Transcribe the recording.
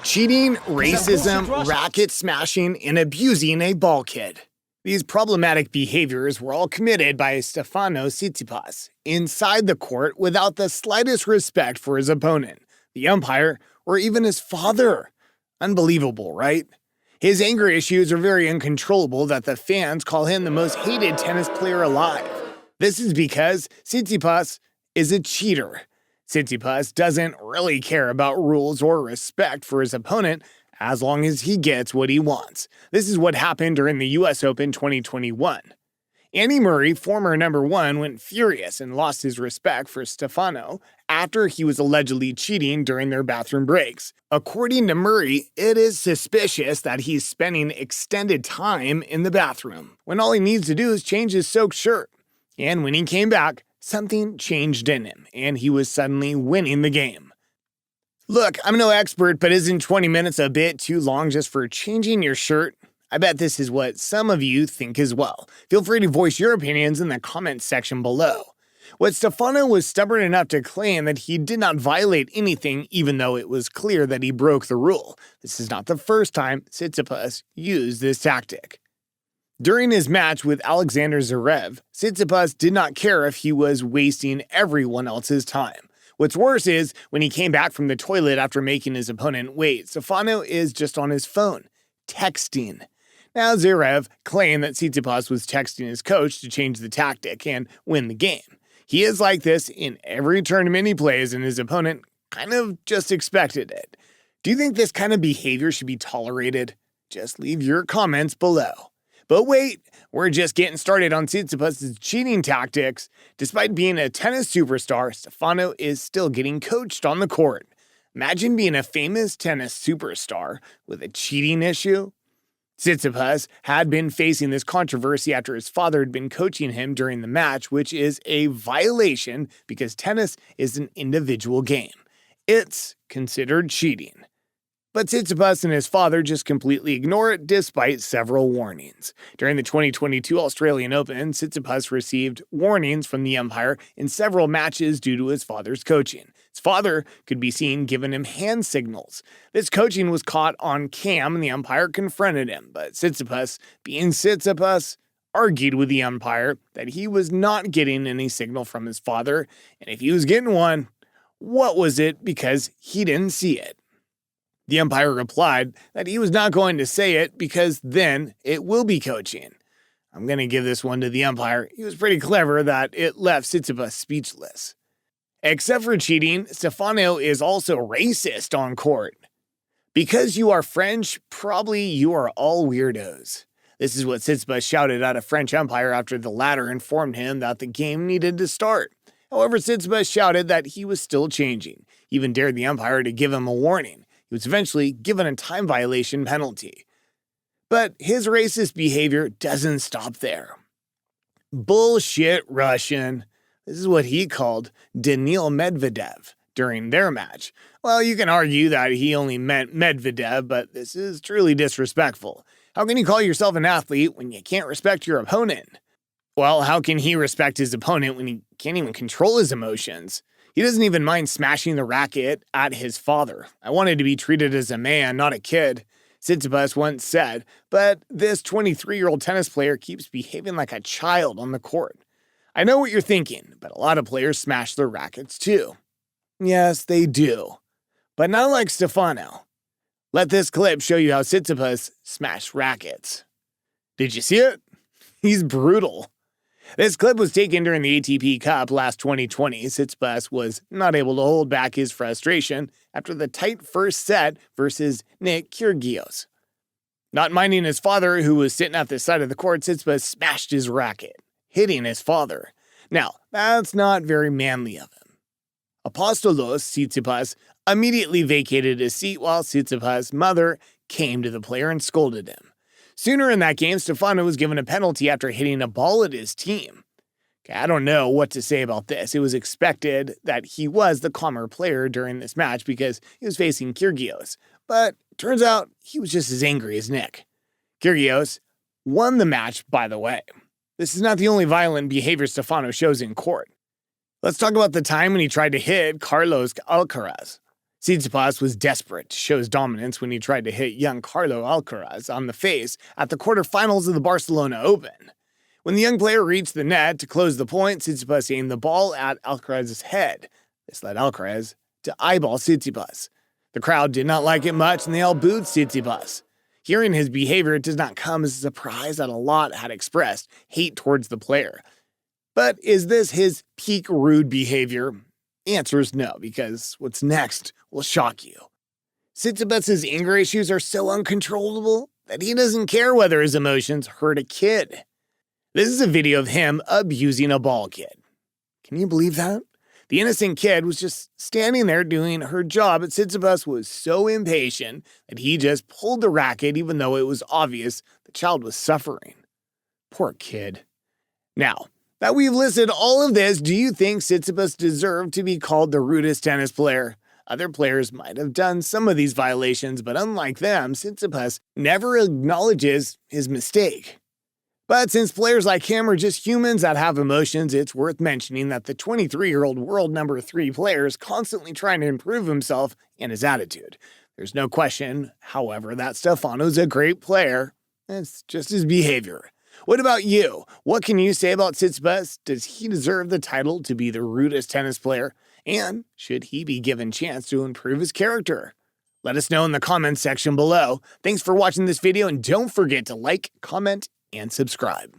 Cheating, racism, racket smashing, and abusing a ball kid. These problematic behaviors were all committed by Stephanos Tsitsipas inside the court without the slightest respect for his opponent, the umpire, or even his father. Unbelievable, right? His anger issues are very uncontrollable that the fans call him the most hated tennis player alive. This is because Tsitsipas is a cheater. Tsitsipas doesn't really care about rules or respect for his opponent as long as he gets what he wants. This is what happened during the US Open 2021. Andy Murray, former number one, went furious and lost his respect for Stefano after he was allegedly cheating during their bathroom breaks. According to Murray, it is suspicious that he's spending extended time in the bathroom when all he needs to do is change his soaked shirt. And when he came back, something changed in him, and he was suddenly winning the game. Look, I'm no expert, but isn't 20 minutes a bit too long just for changing your shirt? I bet this is what some of you think as well. Feel free to voice your opinions in the comments section below. What Stefano was stubborn enough to claim that he did not violate anything even though it was clear that he broke the rule. This is not the first time Tsitsipas used this tactic. During his match with Alexander Zverev, Tsitsipas did not care if he was wasting everyone else's time. What's worse is, when he came back from the toilet after making his opponent wait, Stefano is just on his phone, texting. Now Zverev claimed that Tsitsipas was texting his coach to change the tactic and win the game. He is like this in every tournament he plays, and his opponent kind of just expected it. Do you think this kind of behavior should be tolerated? Just leave your comments below. But wait, we're just getting started on Tsitsipas' cheating tactics. Despite being a tennis superstar, Stefano is still getting coached on the court. Imagine being a famous tennis superstar with a cheating issue. Tsitsipas had been facing this controversy after his father had been coaching him during the match, which is a violation because tennis is an individual game. It's considered cheating. But Tsitsipas and his father just completely ignore it despite several warnings. During the 2022 Australian Open, Tsitsipas received warnings from the umpire in several matches due to his father's coaching. His father could be seen giving him hand signals. This coaching was caught on cam and the umpire confronted him, but Tsitsipas, being Tsitsipas, argued with the umpire that he was not getting any signal from his father, and if he was getting one, what was it because he didn't see it? The umpire replied that he was not going to say it because then it will be coaching. I'm going to give this one to the umpire. He was pretty clever that it left Tsitsipas speechless. Except for cheating, Stefano is also racist on court. Because you are French, probably you are all weirdos. This is what Tsitsipas shouted at a French umpire after the latter informed him that the game needed to start. However, Tsitsipas shouted that he was still changing. He even dared the umpire to give him a warning. He was eventually given a time violation penalty. But his racist behavior doesn't stop there. Bullshit Russian. This is what he called Daniil Medvedev during their match. Well, you can argue that he only meant Medvedev, but this is truly disrespectful. How can you call yourself an athlete when you can't respect your opponent? Well, how can he respect his opponent when he can't even control his emotions? He doesn't even mind smashing the racket at his father. I wanted to be treated as a man, not a kid, Tsitsipas once said, but this 23-year-old tennis player keeps behaving like a child on the court. I know what you're thinking, but a lot of players smash their rackets too. Yes, they do, but not like Stefano. Let this clip show you how Tsitsipas smashed rackets. Did you see it? He's brutal. This clip was taken during the ATP Cup last 2020. Tsitsipas was not able to hold back his frustration after the tight first set versus Nick Kyrgios. Not minding his father, who was sitting at the side of the court, Tsitsipas smashed his racket, hitting his father. Now, that's not very manly of him. Apostolos Tsitsipas immediately vacated his seat while Tsitsipas' mother came to the player and scolded him. Sooner in that game, Stefano was given a penalty after hitting a ball at his team. I don't know what to say about this. It was expected that he was the calmer player during this match because he was facing Kyrgios. But turns out he was just as angry as Nick. Kyrgios won the match, by the way. This is not the only violent behavior Stefano shows in court. Let's talk about the time when he tried to hit Carlos Alcaraz. Tsitsipas was desperate to show his dominance when he tried to hit young Carlo Alcaraz on the face at the quarterfinals of the Barcelona Open. When the young player reached the net to close the point, Tsitsipas aimed the ball at Alcaraz's head. This led Alcaraz to eyeball Tsitsipas. The crowd did not like it much and they all booed Tsitsipas. Hearing his behavior, it does not come as a surprise that a lot had expressed hate towards the player. But is this his peak rude behavior? The answer is no, because what's next will shock you. Tsitsipas's anger issues are so uncontrollable that he doesn't care whether his emotions hurt a kid. This is a video of him abusing a ball kid. Can you believe that? The innocent kid was just standing there doing her job, but Tsitsipas was so impatient that he just pulled the racket even though it was obvious the child was suffering. Poor kid. Now, that we've listed all of this, do you think Tsitsipas deserved to be called the rudest tennis player? Other players might have done some of these violations, but unlike them, Tsitsipas never acknowledges his mistake. But since players like him are just humans that have emotions, it's worth mentioning that the 23-year-old world number 3 player is constantly trying to improve himself and his attitude. There's no question, however, that Stephanos a great player. It's just his behavior. What about you? What can you say about Tsitsipas? Does he deserve the title to be the rudest tennis player? And should he be given a chance to improve his character? Let us know in the comments section below. Thanks for watching this video, and don't forget to like, comment, and subscribe.